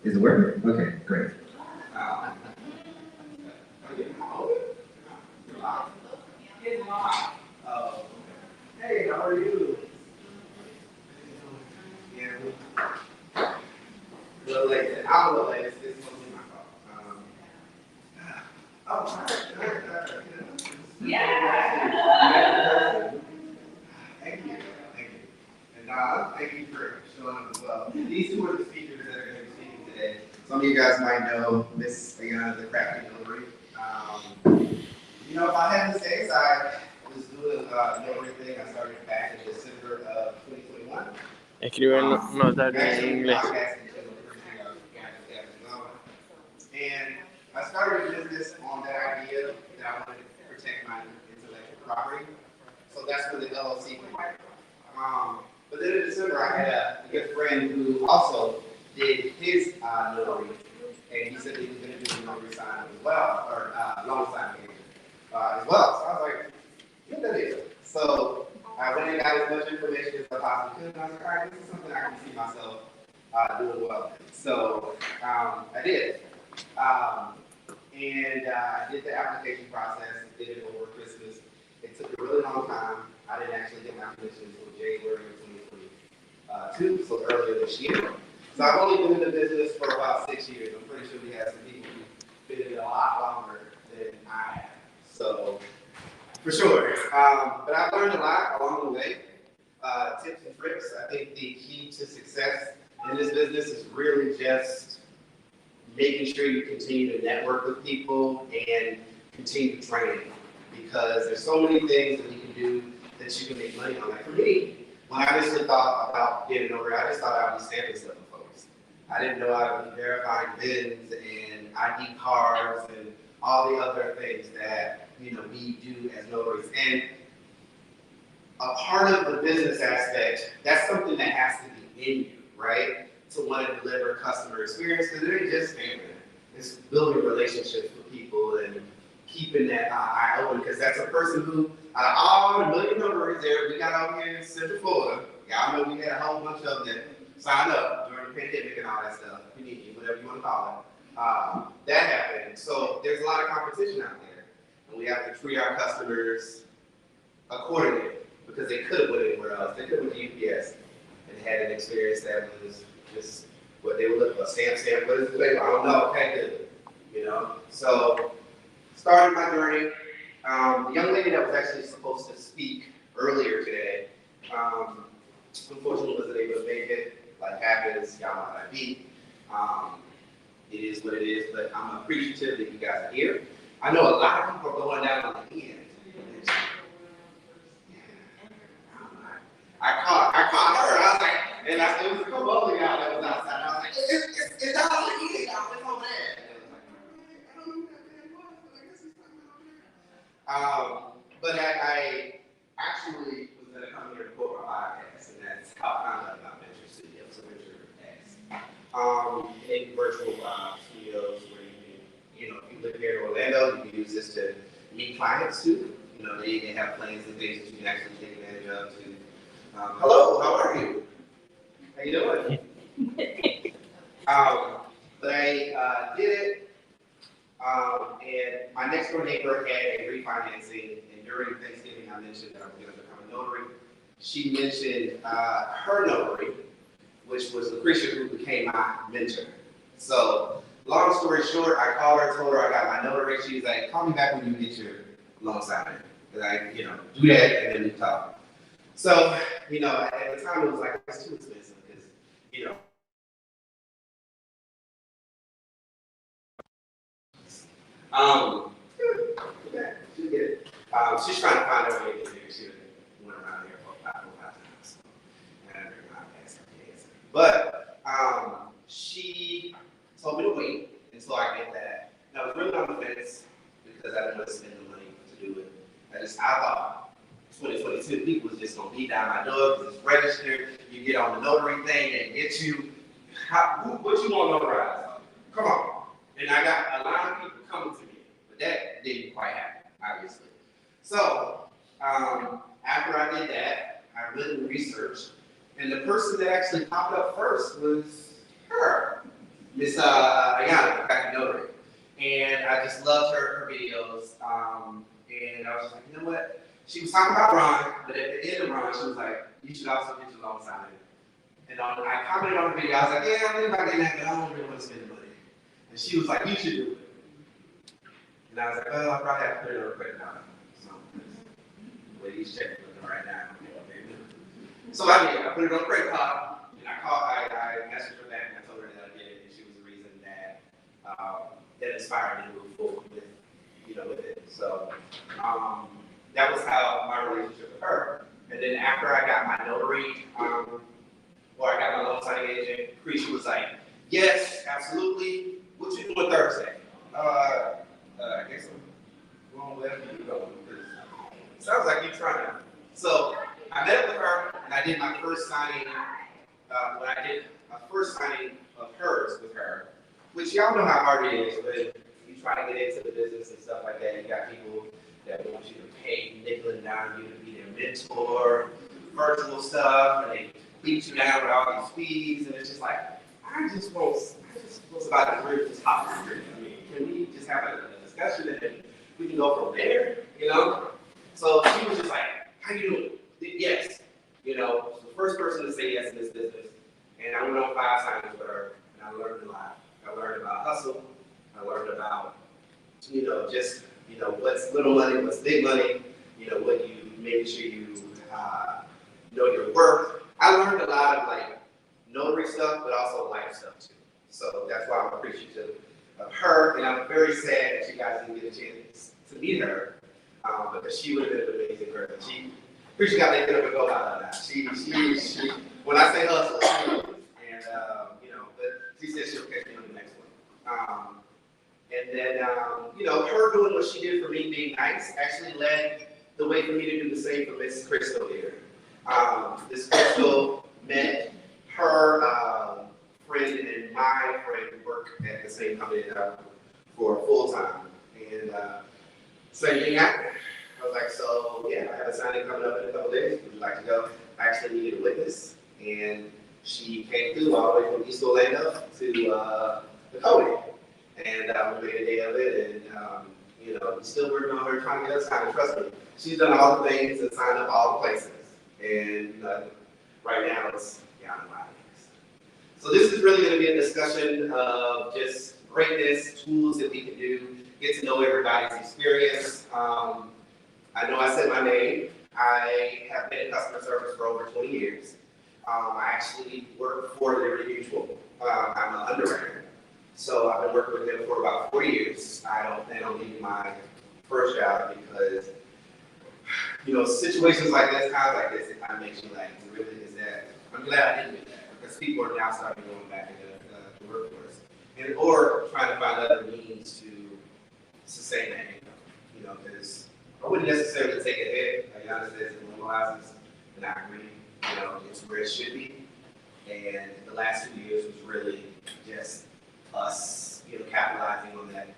Is it working? Okay, great. Um, oh, hey, how are you? Yeah, a little late. I'm a little late. It's mostly my fault. Oh, yeah. Thank you. Thank you. And thank you for showing up as well. These two are the speakers that are going to be speaking today. Some of you guys might know Miss Ayana, the crafty notary. If I had to say, I was doing a notary thing. I started back in December of 2021. Escribe Notary en Actually, inglés. podcasting is the first thing and I started a business on that idea that I wanted to protect my intellectual property. So that's where the LLC came from. But then in December, I had a good friend who also did his notary, and he said he was going to do the notary sign as well, or loan sign as well. So I was like, what that is? So I went and got as much information as I possibly could, and I was like, all right, this is something I can see myself doing well. So I did. I did the application process, did it over Christmas. It took a really long time. I didn't actually get my commission until January of 2022, so earlier this year. So I've only been in the business for about 6 years. I'm pretty sure we have some people who've been in it a lot longer than I have. So, for sure. But I've learned a lot along the way. Tips and tricks. I think the key to success in this business is really just making sure you continue to network with people and continue training, because there's so many things that you can do that you can make money on. Like for me, when I initially thought about getting over, I just thought I would be stamping stuff with folks. I didn't know I would be verifying VINs and ID cards and all the other things that we do as notaries. And a part of the business aspect, that's something that has to be in you, right? To want to deliver customer experience, because it ain't just stamping. It's building relationships with people and keeping that eye open, because that's a person who, out of all the million notaries there we got out here in Central Florida, y'all know we had a whole bunch of them that signed up during the pandemic and all that stuff, whatever you want to call it. That happened. So there's a lot of competition out there, and we have to treat our customers accordingly, because they could have went anywhere else. They could have went to UPS and had an experience that was just what they would look for. Stamp, what is the label? I don't know. Okay, good. So started my journey. The young lady that was actually supposed to speak earlier today, unfortunately wasn't able to make it. Life happens. Y'all know how that be. It is what it is, but I'm appreciative that you guys are here. I know a lot of people are going down on the end. I caught her. I was like, and it was a couple other guys that was outside. I was like, it's down on the end, y'all. It's over there. And it was like, I don't know who that man was, but I guess he's coming over there. But I actually was going to come here to quote my podcast, and that's how I found out about Venture Studios, so Venture X. In virtual studios where if you live here in Orlando, you can use this to meet clients too. They have plans and things that you can actually take advantage of to. Hello, how are you? How you doing? But I did it, and my next door neighbor had a refinancing, and during Thanksgiving I mentioned that I was going to become a notary. She mentioned her notary, which was Lucretia, who became my mentor. So, long story short, I called her, told her I got my notary. She was like, call me back when you get your loan signed. And I, do that, and then we talk. So, at the time it was like, it's too expensive because, she'll get it. She's trying to find her way to get there. She went around here for 5 times. And I never got past her kids. But she told me to wait until I get that. And I was really on the fence because I didn't want to spend the money to do it. I thought 2022 people was just gonna beat down my door because it's registered. You get on the notary thing, they get you. What you gonna notarize? Come on. And I got a lot of people coming to me, but that didn't quite happen, obviously. So after I did that, I did the research, and the person that actually popped up first was her. Miss Ayana, back in Notary. And I just loved her videos. And I was just like, you know what? She was talking about Ron, but at the end of Ron, she was like, you should also get your loan signed. And I commented on the video. I was like, yeah, I'm thinking about getting that, but I don't really want to spend the money. And she was like, you should do it. And I was like, well, I probably have to put it on a credit card. So, the way these checks are looking right now. So I did. I put it on a credit card, and I messaged her back, and I told her that I did it, and she was the reason that that inspired me to move forward with, with it. So that was how my relationship with her. And then after I got my notary, or I got my loan signing agent, Creasy was like, yes, absolutely. What you doing Thursday? I guess I'm going wherever you going. Sounds like you're trying to. So I met up with her, and I did my first signing. When I did my first signing of hers with her, which y'all know how hard it is when you try to get into the business and stuff like that. You got people that want you to pay nickel and dime you to be their mentor, virtual stuff, and they beat you down with all these fees, and it's just like, I just want somebody to really just hop on here. I mean, can we just have a discussion and then we can go from there, So she was just like, how you doing? Yes. The first person to say yes in this business. And I went on 5 signings with her, and I learned a lot. I learned about hustle. I learned about, what's little money, what's big money, what you, making sure you know your worth. I learned a lot of notary stuff, but also life stuff too. So that's why I'm appreciative of her, and I'm very sad that you guys didn't get a chance to meet her, because she would have been an amazing person. She got that good of a go out of that. She, when I say hustle, she knows. And, but she said she'll catch me on the next one. And then, her doing what she did for me, being nice, actually led the way for me to do the same for Miss Crystal here. This Crystal met her friend and my friend who work at the same company for full time. And same thing happened. I was like, so yeah, I have a signing coming up in a couple days. Would you like to go? I actually needed a witness, and she came through all the way from East Orlando to the Cody, and we made a day of it. And we're still working on her trying to get us signed. Trust me, she's done all the things and signed up all the places, and right now it's beyond my things. So this is really going to be a discussion of just greatness, tools that we can do, get to know everybody's experience. I know I said my name. I have been in customer service for over 20 years. I actually work for Liberty Mutual. I'm an underwriter. So I've been working with them for about 4 years. I don't plan on leaving my first job because, situations like this, times like this, it kind of makes you like, really is that? I'm glad I didn't do that because people are now starting going back into the workforce or trying to find other means to sustain that income, because I wouldn't necessarily take it hit. Like Yana says, it normalizes, and I agree. It's where it should be. And the last 2 years was really just us, capitalizing on that,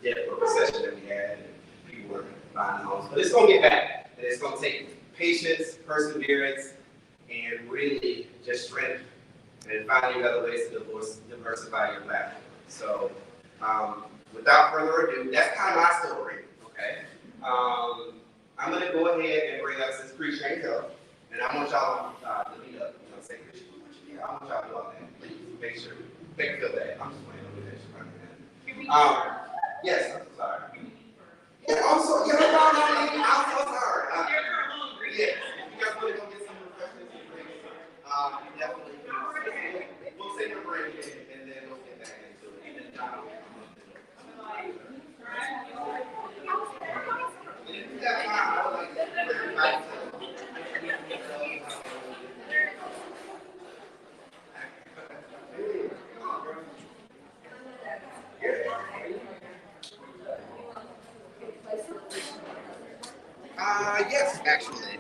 dip or recession that we had, and people were buying homes. But it's going to get back, and it's going to take patience, perseverance, and really just strength, and finding other ways to diversify your platform. So, without further ado, that's kind of my story. Okay. I'm going to go ahead and bring up Sis Creasy Angel, and I want y'all to meet up. Say, Creasy, I want y'all to do all that. Please make sure, make her feel that. I'm just playing over there. Yes, I'm so sorry. Yeah, also, no, I'm so sorry. Yes, you guys want to go get some refreshments and drinks? Definitely. We'll take a break and then we'll get back into it. And then John will come up. And if you got time, I would like to for everybody to. Yes, actually.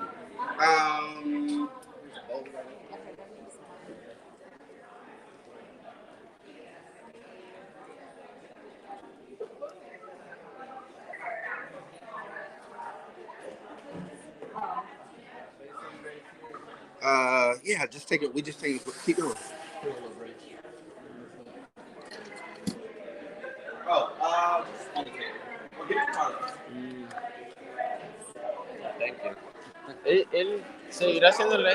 Yeah, just take it. We just take it. Keep going. Oh, indicator. Or give it to Carlos. Thank you. Él seguirá haciéndole.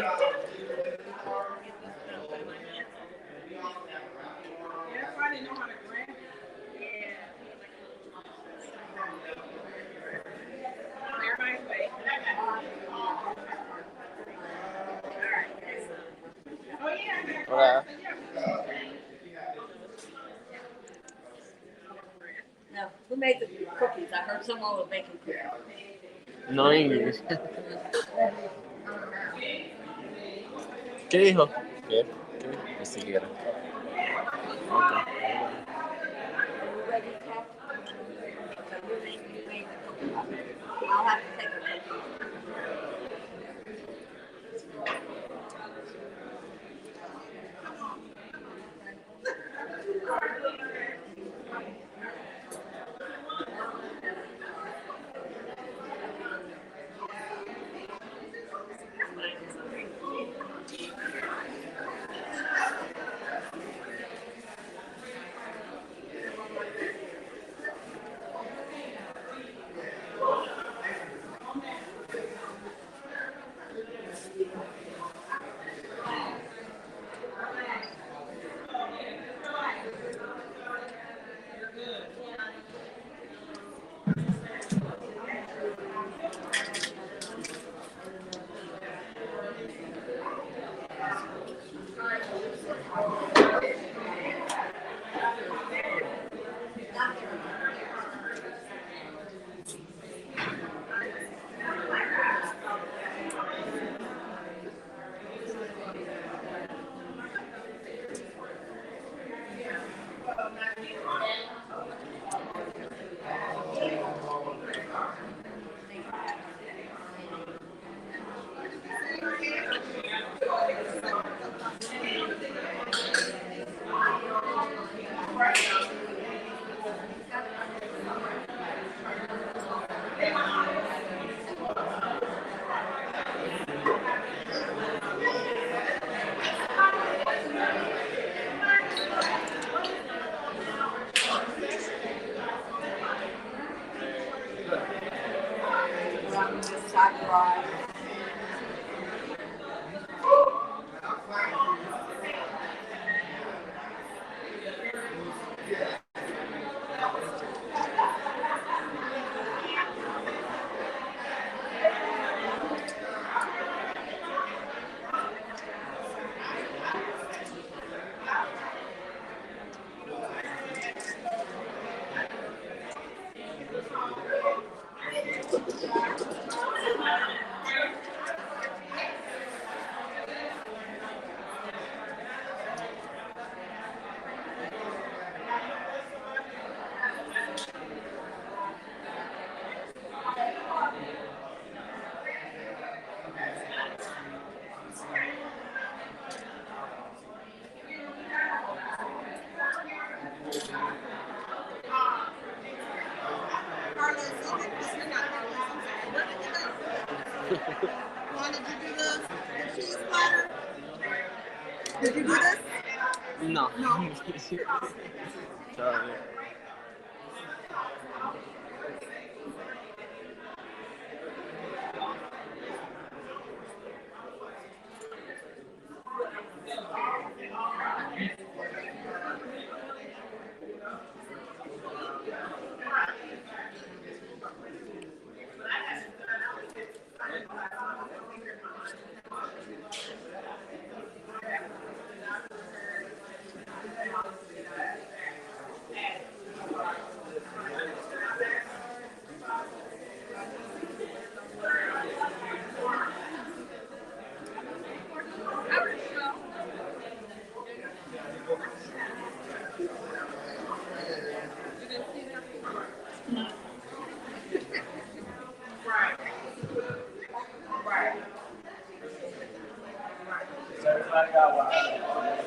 Everybody know how to grab. Everybody's waiting. Oh yeah. Hola. No, who made the cookies? I heard someone was making cookies. No English. ¿Qué dijo? ¿Qué? Ni siquiera. Okay. You ready, Kat? So you made the cookies. I'll have to take a cookie. Did you do this? No. No. Sorry.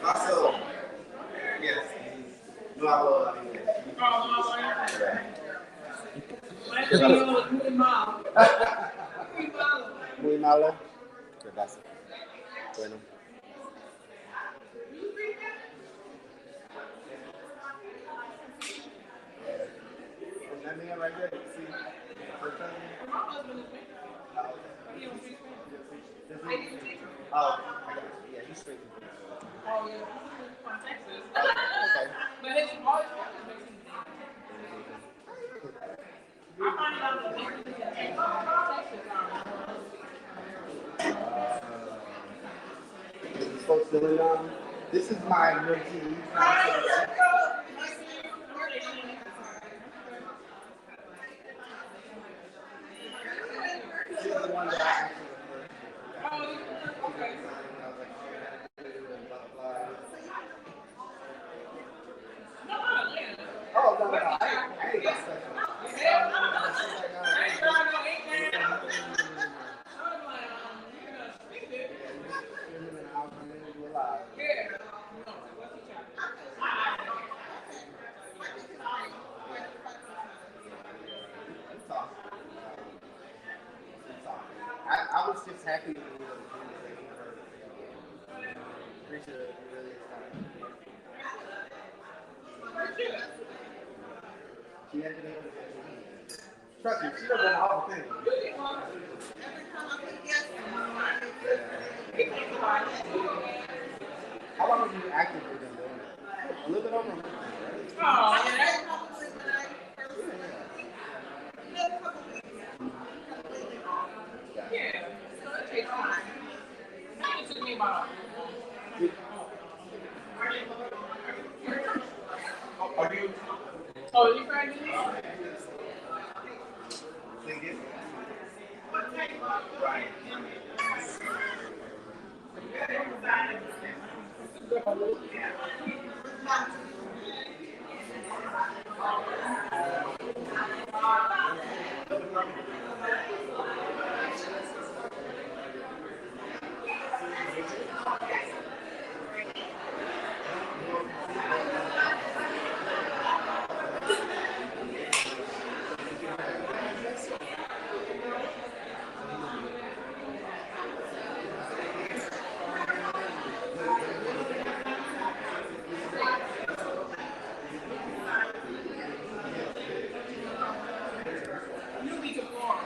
Also, yes, no hablo inglés. Muy malo. ¿Qué pasa? Bueno. man right there. See, first cousin. My husband is me. Oh, okay. He don't speak Spanish. Does I he? do speak. Oh, okay. I got you. Yeah, he's straight. Oh, yeah. He's from Texas. Okay. But his all his family is based in I find it out that they live in Texas. Is this folks still in This is my routine. This is the one that I actually referred to. Oh, okay. Oh, no, no, no. I ain't got stuff. I was just happy to be able to do this. Appreciate it. You really excited. She hasn't been able to get me. Trust me, she does that all the thing. How long have you actively been doing it? A little bit over a month, right? Oh, yeah. Yeah. So it takes time. It took me about Are you? Oh, you trying to do this? Think it? Right. Newbie to Florida.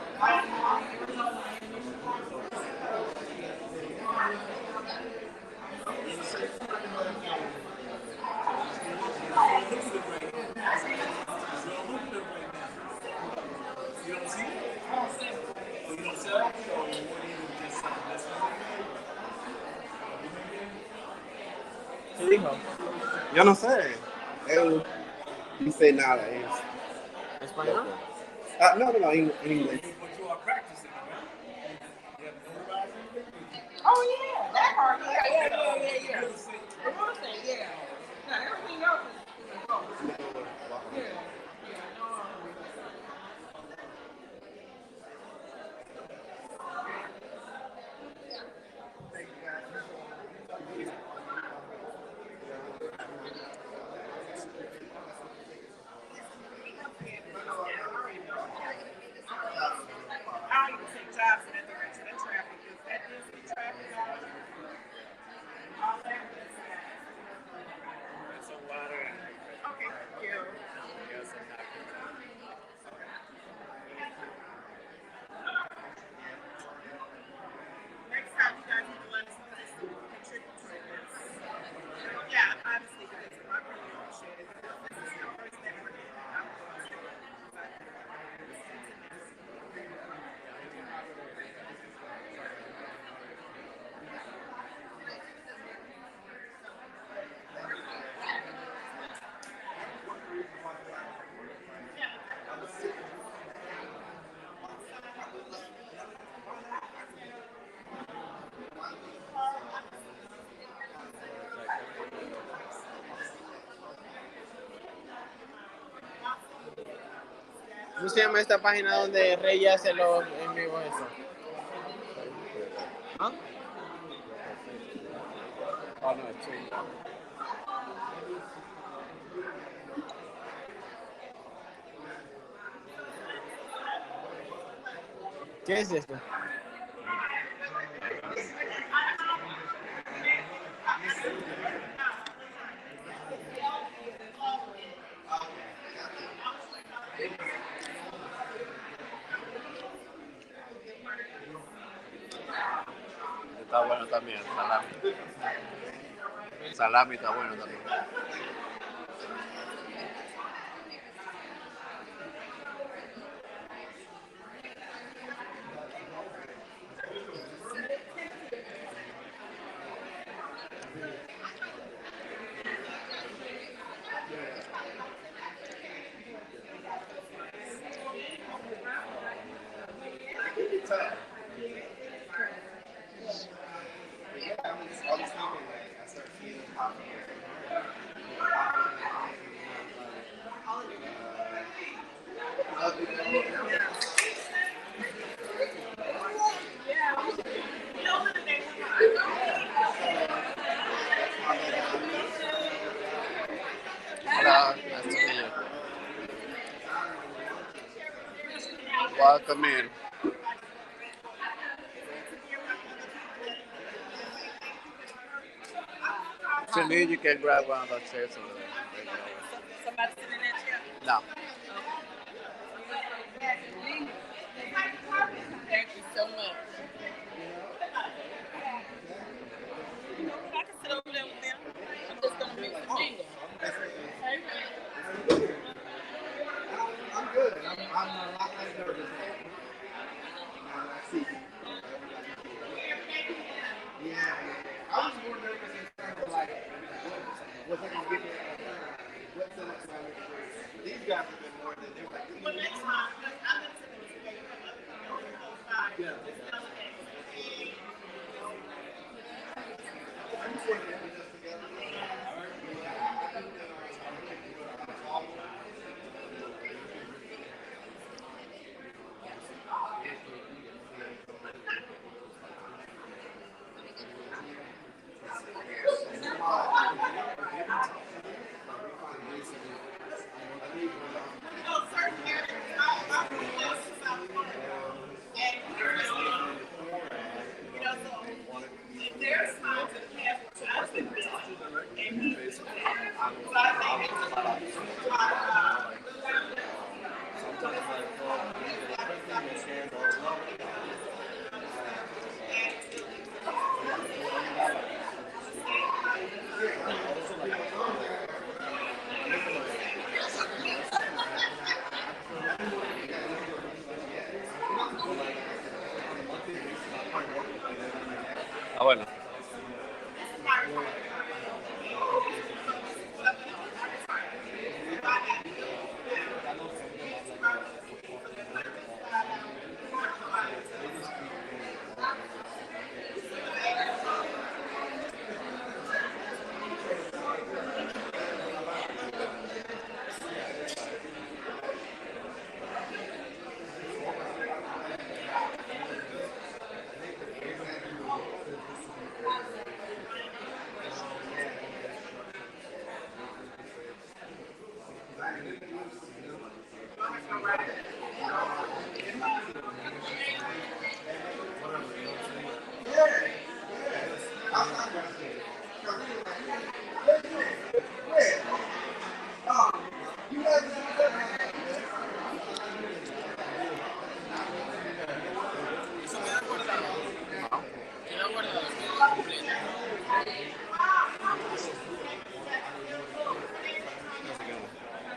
¿Qué dijo? Yo no sé. Él dice nada. ¿Español? No, no, no, in English. Oh, yeah. That part. Yeah. The real estate, yeah. Now, everything else is close. Yeah. Yeah. No. I don't even take jobs in that direction. That traffic is the traffic. All that. Okay. Thank you. Next time you guys need to let us know this to contribute to this. Yeah, obviously, guys, I really appreciate it. This is the first thing we're doing. I'm going to ¿Cómo se llama esta página donde Rey hace los en vivo eso? ¿Ah? Oh, no, es chido. ¿Qué es esto? Salami. Salami está bueno también. It could be tough. But yeah, I was thinking, like, I started feeling confident. Hola, nice to meet you. Welcome in. If you need, you can grab one of those chairs over there. Somebody sitting in that chair. No. Thank you so much. I can sit over there with them. I'm just gonna mix the mingle. Hey, I'm good. I'm a lot less nervous now that I see you. Yeah. I was more nervous in terms of like, what's I gonna get there? What's the next time? These guys have been more than they're like, well, next time, I'm gonna sit there with you. yeah. I just wanted to put this together. Ah, bueno.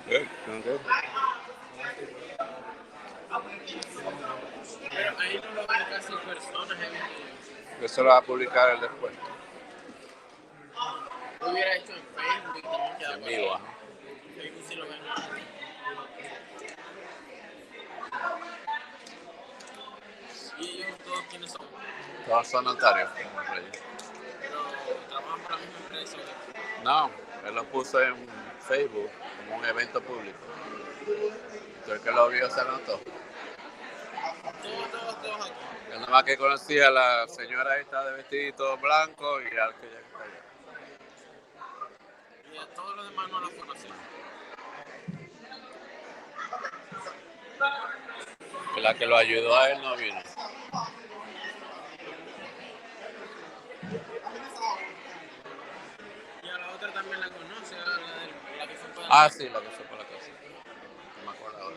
Good, doing good. Pero ahí no lo ven casi personas, Eso lo va a publicar el después. Lo hubiera hecho en Facebook y también quedaba En vivo, ajá. Facebook sí lo ven. Y ellos todos quiénes son, Todos son notarios. pero trabajan para la misma empresa. No, él lo puso en Facebook como un evento público. Entonces el que lo vio se anotó. Todos aquí. Yo nada más que conocía a la señora esta de vestidito blanco y al que ya está allá. Y a todos los demás no los conocen. Que la que lo ayudó a él no vino. Y a la otra también la conoce, a la que fue para Ah, sí, la que fue para la casa. No me acuerdo ahora.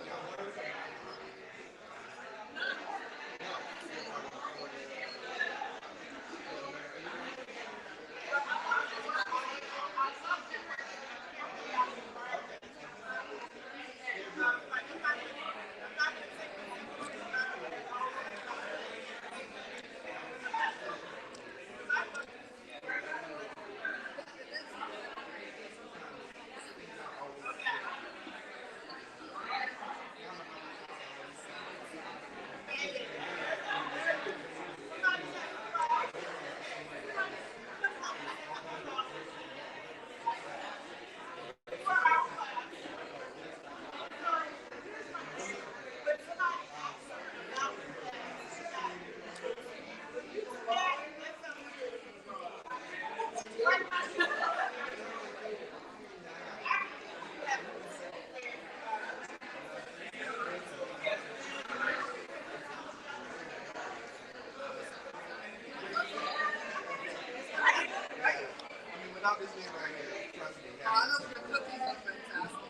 without this man right here, trust me. I know the cookies are fantastic.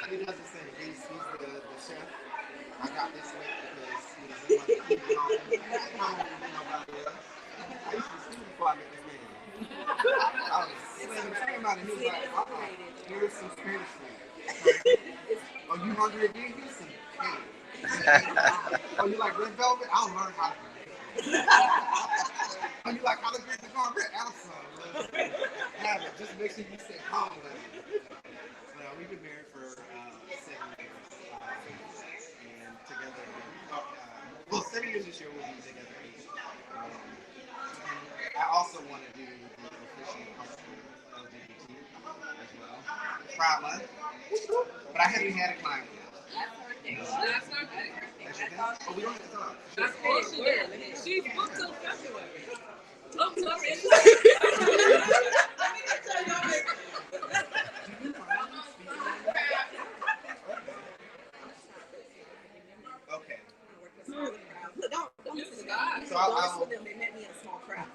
He does the same. He's the chef. I got this way because they want to keep it home. Nobody else. I used to be student before I met this man. I was saying about it. He was like, here's some Spanish food. Oh, you hungry again? Here's some cake. Oh, you like red velvet? I'll learn how to make it. Oh, you like how to drink the cornbread? Awesome. Have it. Just make sure you stay home with it. Well, we've been married for 7 years. And together, well, 7 years this year we'll be together. I also want to do the official LGBT as well. Proud month. But I haven't had a client yet. That's not good. That's your thing? Oh, we don't have to talk. That's bullshit. She's booked till February. Up till February. Okay. This guy. So I'll They met me in a small crowd.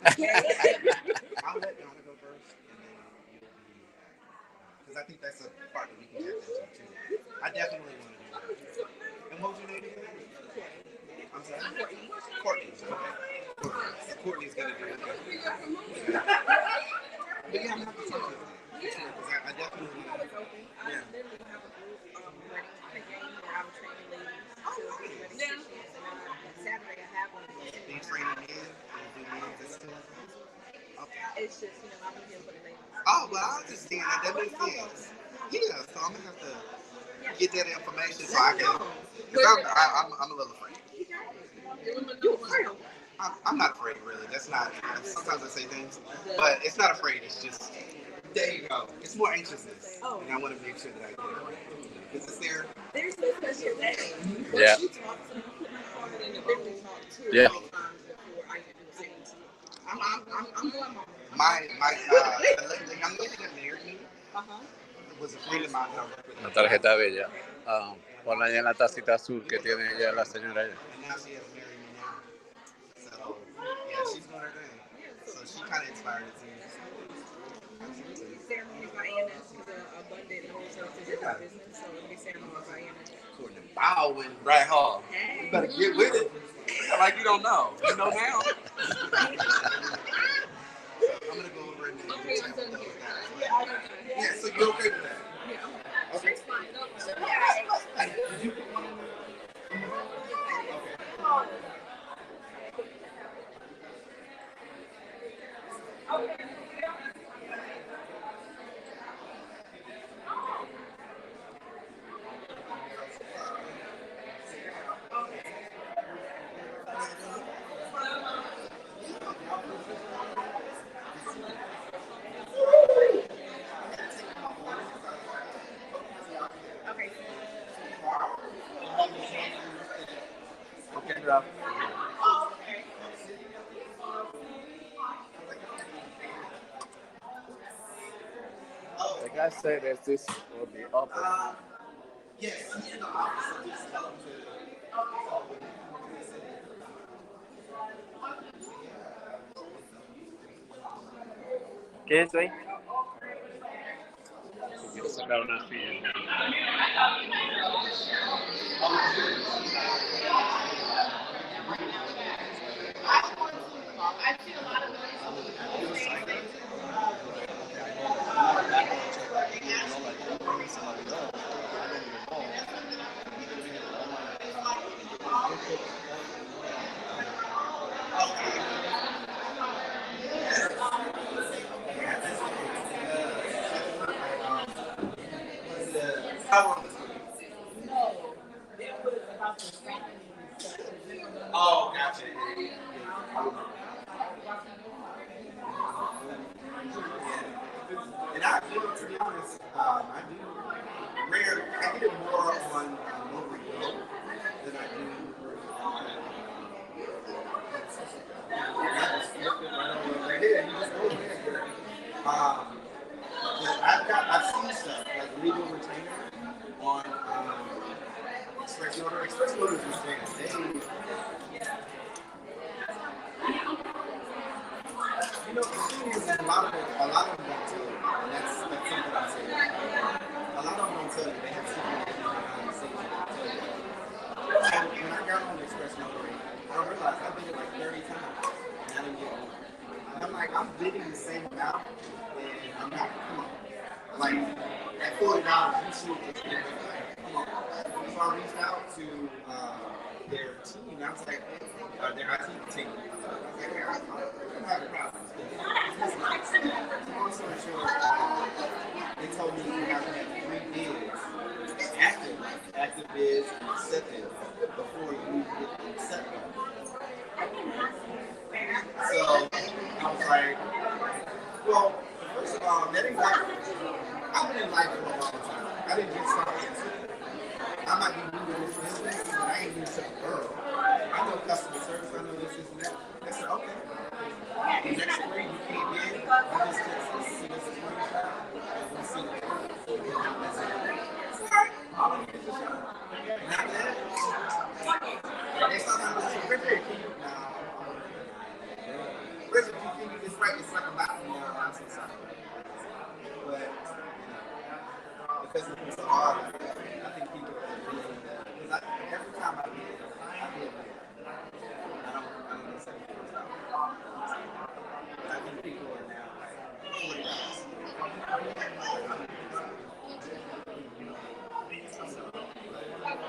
let Donna go first, and then you'll be, because I think that's a part that we can get into too. I definitely want to do that. And what was your name again? I'm sorry? Courtney. Okay. Courtney's going to do it. But yeah, I'm going to have to talk to her. Because I definitely want to. Yeah. Saturday I have one. Are you training in? And do meetings and stuff? Okay. It's just, I'm here for the ladies. Oh, well, I understand that. That makes sense. Yeah, so I'm going to have to get that information so I can. Because I'm a little afraid. I'm not afraid, really. That's not. Sometimes I say things, but it's not afraid. It's just, there you go. It's more anxiousness. And I want to make sure that I get it right. Because it's there. There's no special day. Yeah. Yeah. I'm going home. My the young lady that married me was a friend of mine that I worked with. La tarjeta bella. Ponla ahí en la tacita azul que tiene ella, la señora ella. And now she has married me now. So, yeah, she's doing her thing. So she kind of inspired it to me. Ceremony by Anna's is abundant knows her physical business, so it'll be ceremony by Anna's. Courtney Baldwin, right hall. You better get with it. Like you don't know. You know now. I'm gonna go over and do those guys. Yeah, so you're okay with that? Yeah. Okay. Did you put one in there? Okay. Okay, Rob. The guy said that this will be open. Yes, he's in the office, so just tell him to. ¿Qué es eso ahí? Quiero sacar una fila. How long is it? Oh, gotcha. And I, to be honest, I get it more on Notary than I do on. I've seen stuff like legal retainer on express order. Express orders retainer. You know, the thing is, because a lot of them don't tell you, and that's something I say. A lot of them don't tell you. They have secret behind the scenes that tell you. So when I got on Express Notary, I realized I did it like 30 times, and I didn't get one. And I'm like, I'm bidding the same amount, and I'm not. Come on, like at $40, you should just get it. Like, come on. So I reached out to their team. I was like, their IT team. I was like, hey, I'm having problems. Long story short, they told me you have to have 3 bids, active bids, and accepted before you get the accept button. So I was like, well, first of all, that ain't like, I've been in life for a long time. I didn't just start answering. I might be new to this business, but I ain't new to the world. I know customer service, I know this and that. I said, okay. The next spring you came in, you just see this screenshot, and you see it. That's it. All of it is a shot. Not that. They sometimes say, Richard, can you? No. Richard, you think it's right? It's like a lot of now. I'm so sorry. But, because it's so hard, I think people are feeling that. Because every time I get it, I feel it. I don't accept it. I think people are now like $40.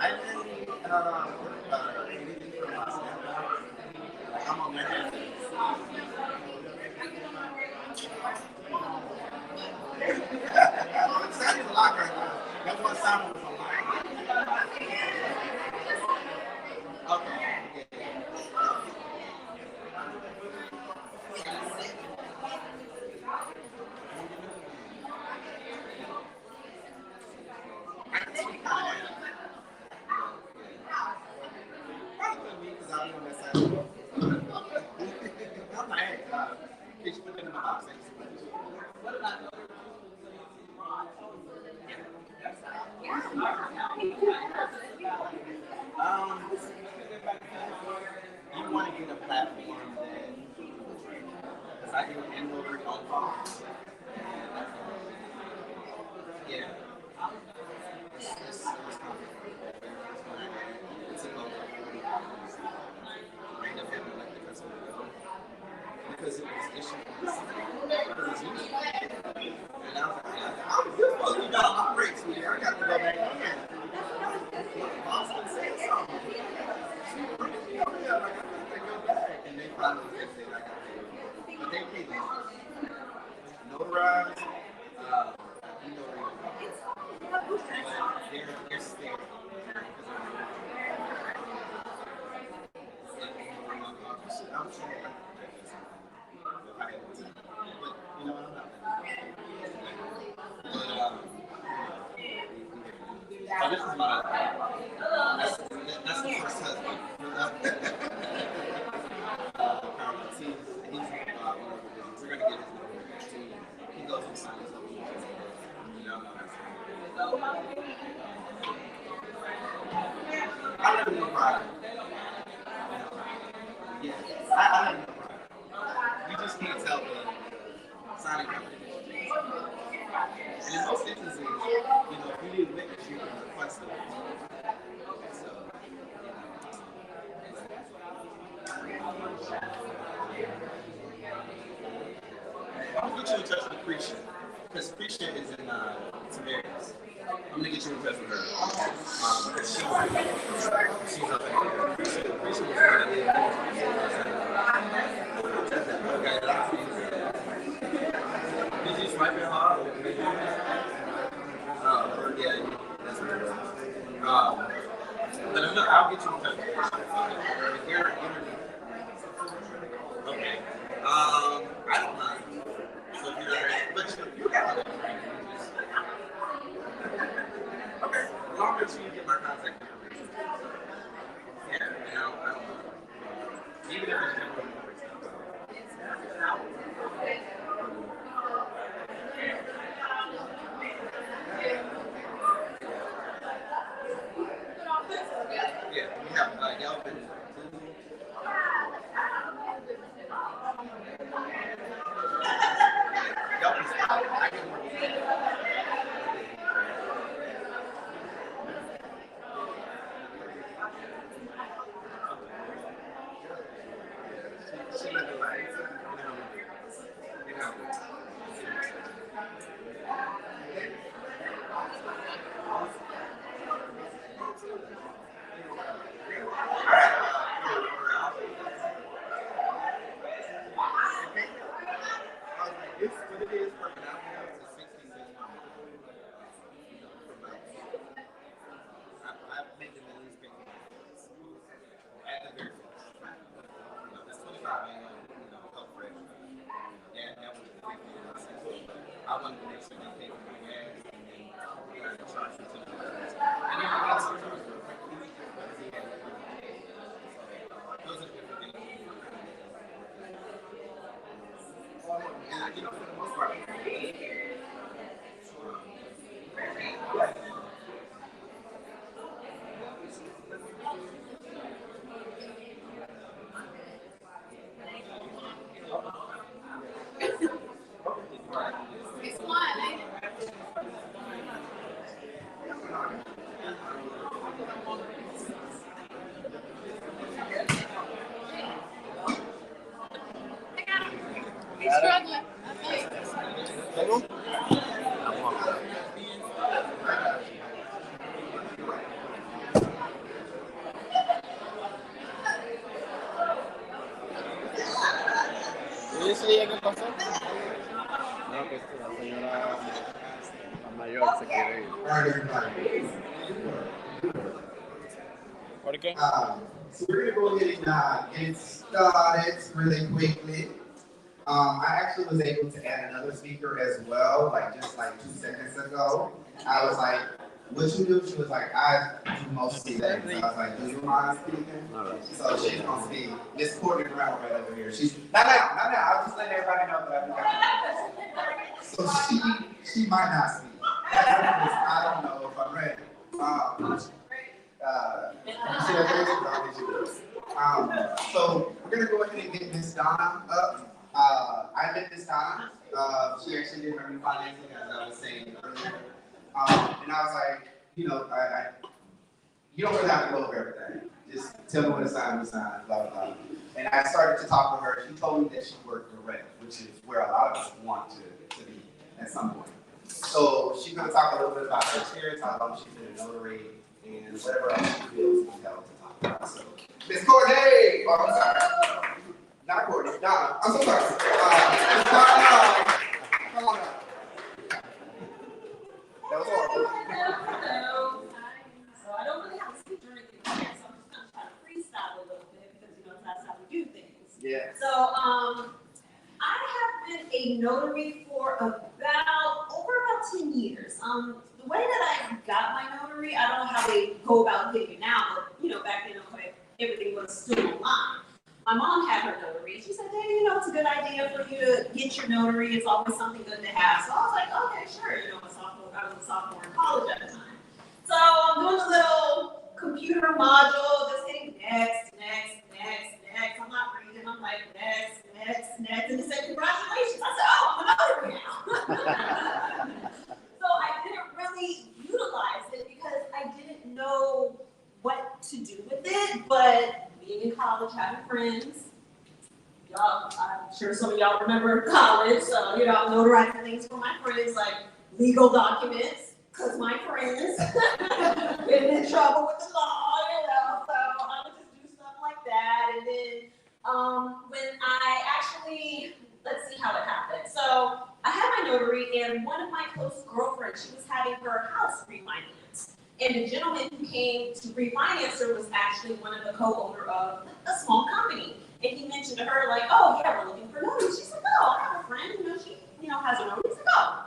I didn't anything from my standpoint. I'm on that. It sounded a lot right now. That one sound was a lot. Okay. You want to get a platform that, because I do an Notary on phone. Yeah. It's complicated. It's a low end up having like the customer go. Because it was issued it was used. And I was like, you're supposed to be down my brakes here. I got to go back in. Boston said something. And they finally fixed it. But they paid me. Notarized. They're scared. I'm sure. But you know, I'm not. So this is my. That's the first husband. We're gonna get his number. He goes and signs up. You know, I live in no problem. Yeah, I live in no problem. You just can't tell the signing company. And in most instances, you know, if you need a witness, you can request it. So, I'm gonna get you in touch with Prisha, because Prisha is in Tiberias. I'm gonna get you in touch with her. Because she's up there. Prisha was one of the did you swipe it hard? Yeah, that's right. But no, I'll get you in touch with Prisha. If you're interviewing. Okay. I don't mind. So if you're but you got it. Okay. As long as you get my contact information. Yeah, you know, I don't mind. Even if it's different. Yeah, we have Yelp and Google. wanted to make sure they paid for my gas and then charge me to the house. And then I also charged for a record because he had so those are the different things. Yeah, for the most part, It's fun, ain't it? He's struggling, I think. ¿Y ese día qué pasó? No, que la señora la mayor se quiere ir. ¿Por qué? So we're gonna go ahead and get started really quickly. I actually was able to add another speaker as well, just 2 seconds ago. I was like, what you do? She was like, I do most things. So I was like, do you mind speaking? So she's gonna speak. Miss Courtney Brown right over here. She's not now. I'll just let everybody know that I do that. So she might not speak. I don't know if I'm ready. So we're gonna go ahead and get Miss Donna up. I met Miss Donna. She actually did my refinancing, as I was saying earlier. And I was like, you don't really have to go over everything. Just tell me when to sign, blah, blah, blah. And I started to talk with her. She told me that she worked direct, which is where a lot of us want to be at some point. So she's gonna talk a little bit about her experience, how long she's been a notary, and whatever else she feels compelled to talk about. So, Miss Courtney! Oh, I'm sorry. Not Courtney, Donna. I'm so sorry. Miss Donna! Come on up. That was horrible. Hello. So I don't really have a speaker or anything here, so I'm just gonna try to freestyle a little bit because that's how we do things. Yeah. So I have been a notary for over about 10 years. The way that I got my notary, I don't know how they go about getting it now, but back then, okay, everything was still online. My mom had her notary. She said, hey, it's a good idea for you to get your notary. It's always something good to have. So I was like, okay, sure. I was a sophomore in college at the time. So I'm doing a little computer module, just hitting next. I'm not reading. I'm like, next. And it said, congratulations. I said, oh, I'm a notary now. So I didn't really utilize it because I didn't know what to do with it. But being in college, having friends, y'all, I'm sure some of y'all remember college. So, I'm notarizing things for my friends, like legal documents, because my friends getting in trouble with the law, so I would just do stuff like that. And then when I actually, let's see how it happened. So I had my notary, and one of my close girlfriends, she was having her house refinanced. And the gentleman who came to refinance her was actually one of the co-owner of a small company. And he mentioned to her, like, oh, yeah, we're looking for notaries. She's like, oh, I have a friend, she, has a notary. He's like, oh,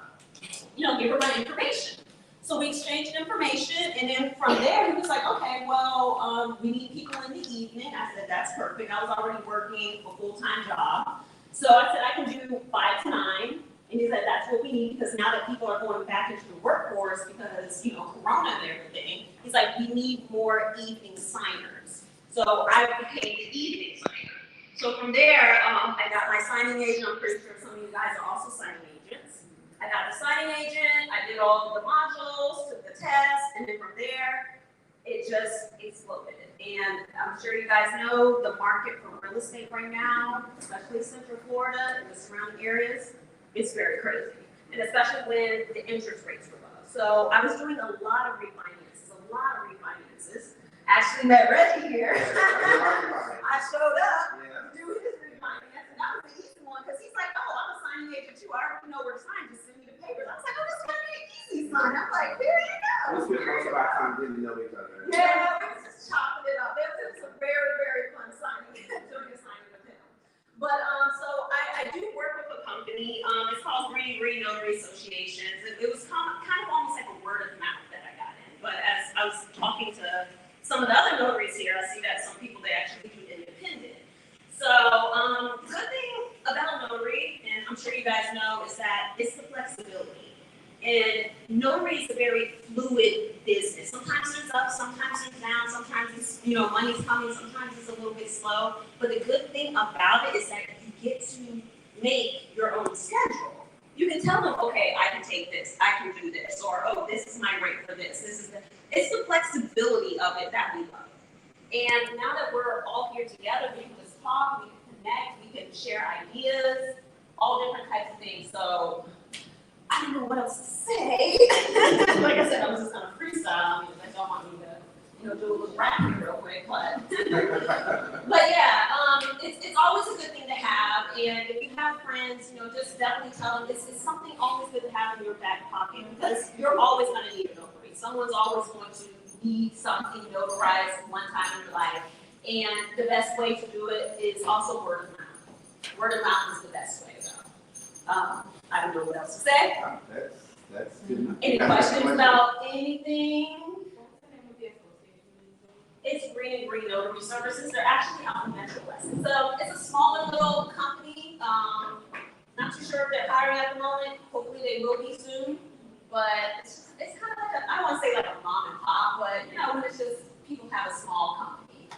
give her my information. So we exchanged information, and then from there, he was like, okay, well, we need people in the evening. I said, that's perfect. I was already working a full-time job. So I said, I can do 5 to 9. And he said, that's what we need, because now that people are going back into the workforce because, Corona and everything, he's like, we need more evening signers. So I became the evening signer. So from there, I got my signing agent. I'm pretty sure some of you guys are also signing agents. I got the signing agent, I did all of the modules, took the test, and then from there, it just exploded. And I'm sure you guys know the market for real estate right now, especially Central Florida and the surrounding areas, it's very crazy. And especially when the interest rates were low. So I was doing a lot of refinances. Actually met Reggie here. I showed up to do his refinance, and that was the easy one, because he's like, oh, I'm a signing agent too. I already know where to sign. Just send me the papers. I was like, oh, this is going to be an easy sign. I'm like, here you go. We spent most of our time getting to know each other. Yeah, we was just chopping it up. It was a very, very fun signing, doing a signing with him. But so I do work with a company. It's called Green Notary. associations. It was kind of almost like a word of mouth that I got in. But as I was talking to some of the other notaries here, I see that some people, they actually do independent. So, good thing about a notary, and I'm sure you guys know, is that it's the flexibility. And notary is a very fluid business. Sometimes there's up, sometimes there's down, sometimes it's, money's coming, sometimes it's a little bit slow. But the good thing about it is that you get to make your own schedule. You can tell them, okay, I can take this, I can do this, or oh, this is my rate for this. It's the flexibility of it that we love. And now that we're all here together, we can just talk, we can connect, we can share ideas, all different types of things. So I don't know what else to say. Like I said, I was just gonna freestyle because I don't want me to, do a little rap here real quick, but yeah, it's always a good thing to have. And if you have friends, just definitely tell them it's something always good to have in your back pocket because you're always gonna need a notary. Someone's always going to need something notarized one time in your life. And the best way to do it is also word of mouth. Word of mouth is the best way, though. I don't know what else to say. That's good enough. Any questions about anything? It's Green and Green Notary Services. They're actually out in Metro West. So it's a smaller little company. Not too sure if they're hiring at the moment. Hopefully they will be soon. But it's kind of like I don't want to say like a mom and pop, but when it's just people have a small company.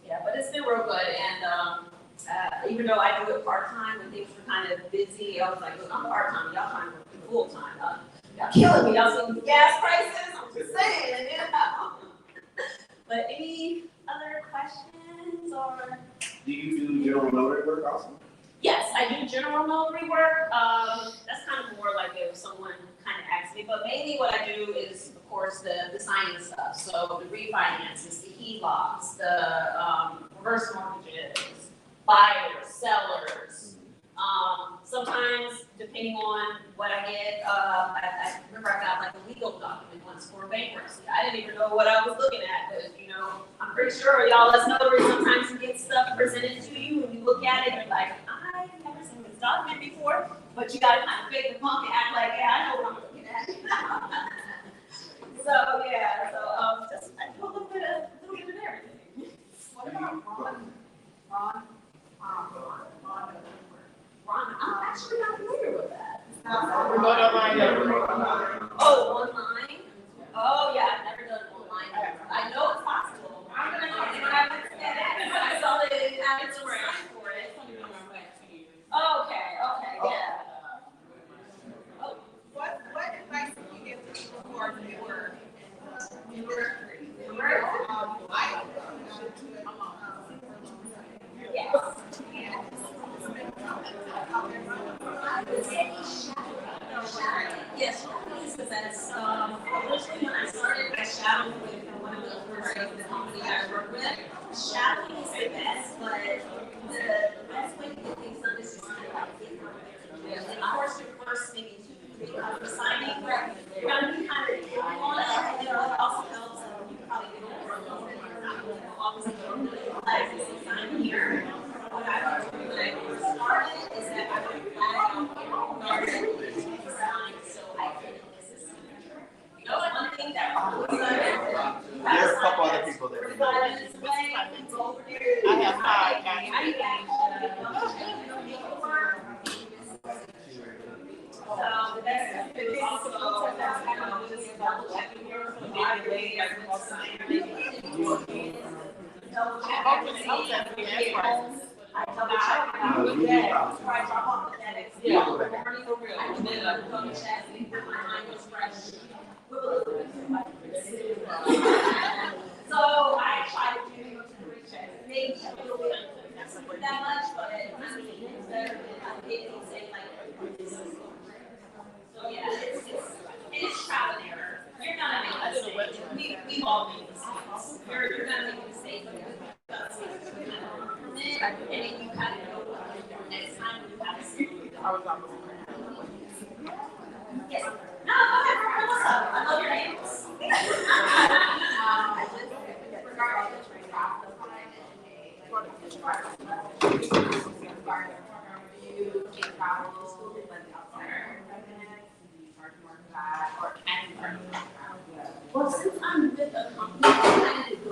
Yeah, but it's been real good. And even though I do it part-time when things were kind of busy, I was like, look, I'm part-time, y'all trying to work full-time. Y'all killing me, y'all seeing the gas prices, I'm just saying, But any other questions or? Do you do general notary work also? Yes, I do general notary work. That's kind of more like if someone kind of asks me, but mainly what I do is, of course, the signing stuff. So the refinances, the HELOCs, the reverse mortgages, buyers, sellers. Sometimes, depending on what I get, I remember I got like a legal document once for bankruptcy. I didn't even know what I was looking at, but I'm pretty sure y'all as notaries, sometimes you get stuff presented to you and you look at it and you're like, I've never seen this document before, but you gotta kind of fake the punk and act like, yeah, I know what I'm looking at. So yeah, just I do a little bit of everything. What about Ron? Ron, I'm actually not familiar with that. Oh, online? Oh, yeah, I've never done online. I know it's possible. I'm gonna I saw that it added some sign for it. Okay, yeah. Oh, what advice would you give to people who are newer in life? Yes. Yes, because originally when I started, I shadowed with one of the owners of the company I work with. Shadowing is the best, but the best way to get things done is just kind of like get over there. And of course, your first maybe 2 3 hours signing, you're gonna be kind of doing all that, and then what also helps, you probably get over a little bit. Obviously, classes and sign here. What I would do when I first started is that I would flag out so I can assist. One thing that always There are a couple other people there. I have 5 So the best thing is also just double checking your double check everything. I double check before I drop off the FedEx. I do double check if my mind was fresh. With a little bit so I try to do 3 checks. Maybe a little bit that much, but I mean it's better than getting say like so yeah, it's trial and error. You're gonna make mistakes. We've all made mistakes. You're gonna make mistakes. And then you kind of know next time you have to see. Yes. No, go ahead. What's up?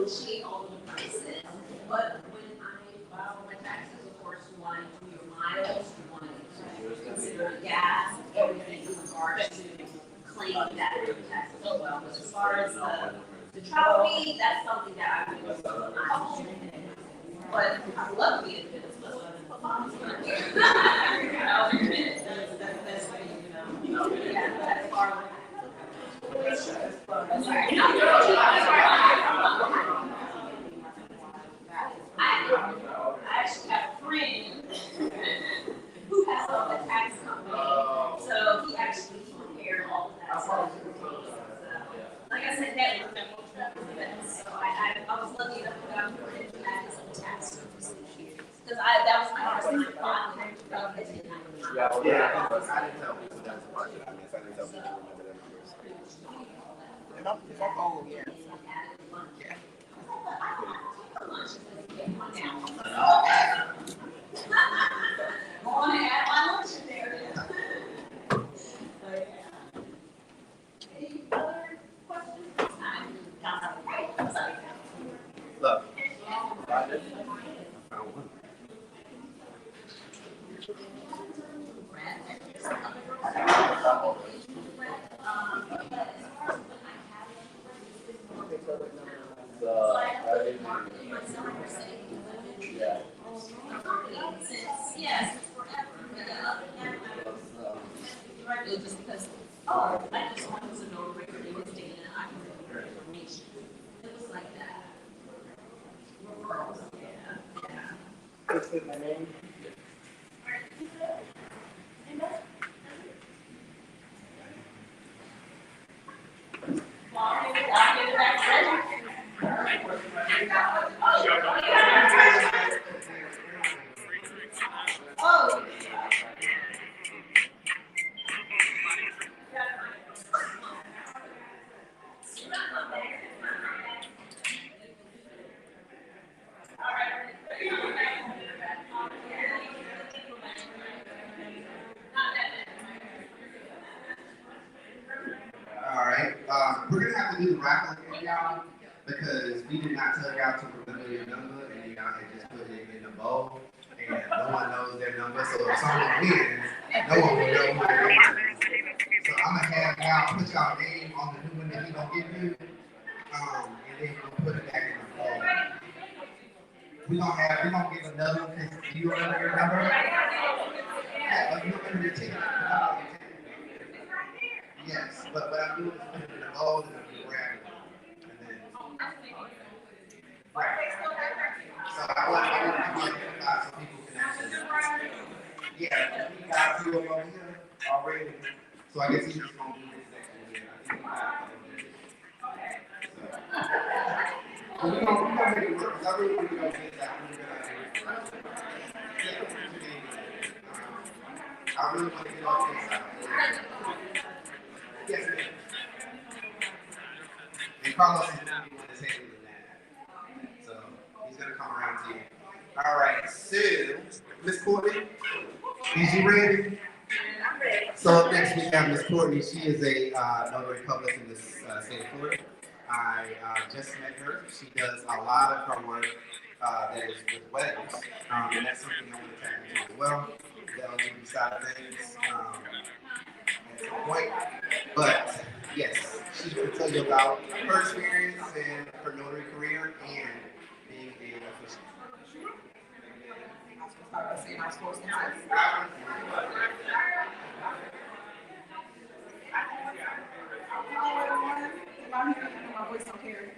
negotiate all of the prices. But when I file my taxes, of course, you want to do your miles, you want to consider the gas, everything in regards to claim that for your taxes as well. But as far as the travel fee, that's something that I would do on my own. But I love to be in business. But mom's gonna do. I'll be in business. That's the best way, you know. Yeah, but as far as I actually have a friend who has a tax company, so he actually prepared all of that stuff. Like I said, that was so I was lucky enough to have a friend who had his own tax service. Because that was my first time filing it. Yeah, I didn't tell people that's the part that I missed. I didn't tell people to remember their numbers. If I'm old, yeah. I want to add my lunch in there. Any other questions? Look. I found one. Yes, forever. Just because, I just want to know where it was taken and I can remember information. It was like that. Yeah. This is my name. Oh. All right, we're gonna have to do the raffle again, y'all, because we did not tell y'all to remember your number, and y'all had just put it in the bowl, and no one knows their number, so if someone wins, no one will know who their number is. So I'm gonna have y'all put y'all name on the new one that he gonna give you, and then we'll put it back in the bowl. We gonna give another one, because do you remember your number? Yeah, but you remember your ticket. Yes, but what I'm doing is putting it in the bowl and then grab it. And then, right. So I want to identify so people can actually. Yeah, we got two of them over here already. So I guess he's just going to do this section here. So we're going to make it work because I really want to get that. I really want to get off this side. Yes, ma'am. And Carlos is going to be one that's handling that. So he's going to come around to you. All right, so Miss Courtney, is you ready? I'm ready. So up next we have Miss Courtney. She is a notary public in this state of Florida. I just met her. She does a lot of her work that is with weddings, and that's something I want to tap into as well. The LGBT side of things at some point. But yes, she's going to tell you about her experience and her notary career and being an official. My voice don't carry.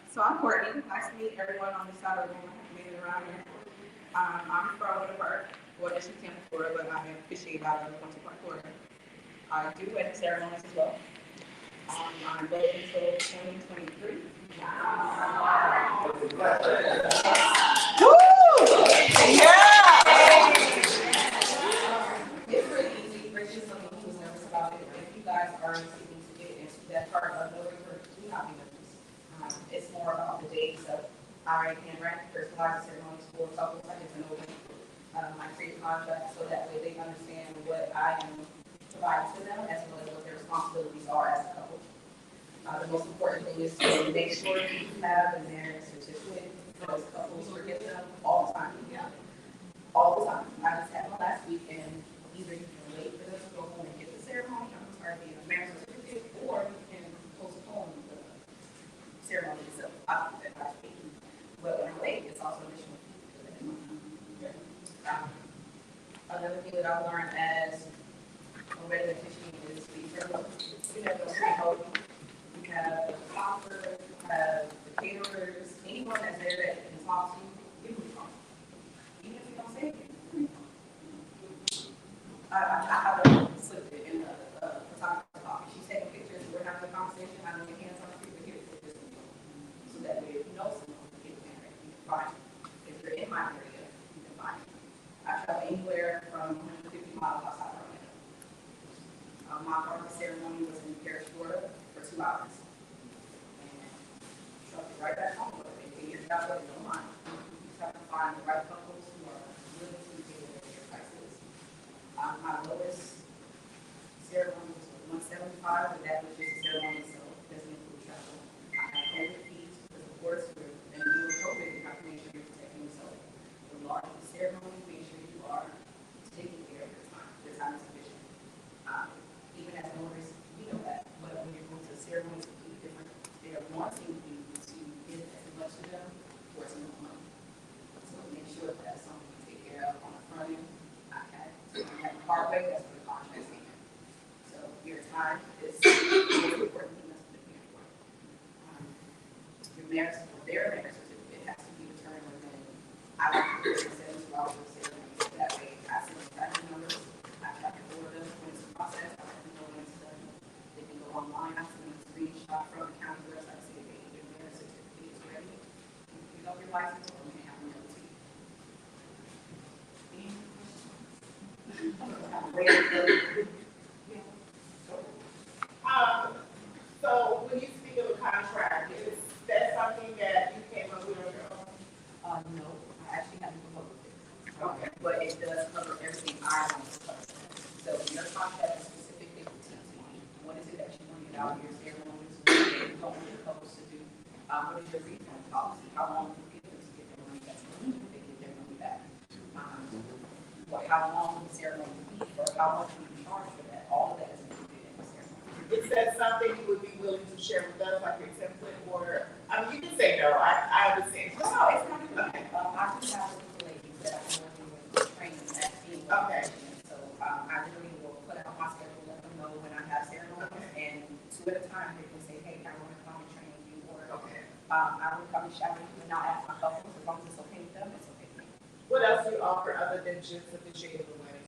So I'm Courtney. Nice to meet everyone on this side of the room. Made it around here. I'm from Winterburg, well, actually Tampa, Florida, but I'm officially out of Winter Park, Florida. I do wedding ceremonies as well. I'm booked until 2023. It's pretty easy. Rich is someone who's nervous about it. If you guys are seeking to get into that part of notary work, do not be nervous. It's more about the day. So I handwrite personalized ceremonies for couples. I get to know them. I create contracts so that way they understand what I am provide to them, as well as what their responsibilities are as a couple. The most important thing is to make sure you have a marriage certificate, because couples forget them all the time. All the time. I just had one last week, and either you can wait for them to go home and get the ceremony, or the marriage certificate, or you can postpone the ceremony itself. I did that last week. But when I wait, it's also additional. Another thing that I've learned as a regular teaching is we have the remote, we have the photographer, we have the caterers, anyone that's there that can talk to you, give them a call. Even if you don't say anything. I have a slip it in the photographer's office. She's taking pictures, we're having a conversation, I know your hands on the people here, so that way if you know someone who can get married, you can find it. If you're in my area, you can find it. I travel anywhere from 150 miles outside of Orlando. My partner ceremony was in Paris, Florida for 2 hours. And trucked it right back home with it. If you're not really don't mind, you just have to find the right couples who are willing to pay whatever your price is. My lowest ceremony was 175, but that was just a ceremony, so it doesn't include travel. I have COVID fees because of course we're in the middle of COVID, you have to make sure you're protecting yourself. The larger the ceremony, make sure you are taking care of your time. Your time is sufficient. Even as notaries, we know that, but when you're going to a ceremony, it's completely different. They are wanting you to give as much to them for as much money. So make sure that that's something you take care of on the front end. Okay, so you have the hard way, that's what the contract's in. So your time is really important thing that's looking for. Your marriage, or their marriage certificate has to be determined within, I like to do 72 hours of ceremony. That way, I send them tracking numbers, I track it for them when it's a process, I let them know when it's done. They can go online, I send them a screenshot from the county website, say, hey, your marriage certificate is ready. You pick up your license, or you can have them mailed to you. Any questions? So when you speak of a contract, is that something that you came up with on your own? No, I actually haven't proposed it. Okay. But it does cover everything I want to cover. So your contract is specifically for TT. What is it that you want to get out of your ceremonies? What are you supposed to do? What is your refund policy? How long do you give them to get their money back? When do they get their money back? How long will the ceremony be, or how much will you charge for that? All of that is included in the ceremony. Is that something you would be willing to share with us, like your template, or, I mean, you can say no, I understand. No, it's not good. I do have a lady that I'm working with training at being. Okay. So I literally will put out my schedule, let them know when I have ceremonies, and 2 at a time, they can say, hey, I want to come and train you, or I will come and shadow you, and I'll ask my couples, as long as it's okay with them, it's okay with me. What else do you offer other than just officiating?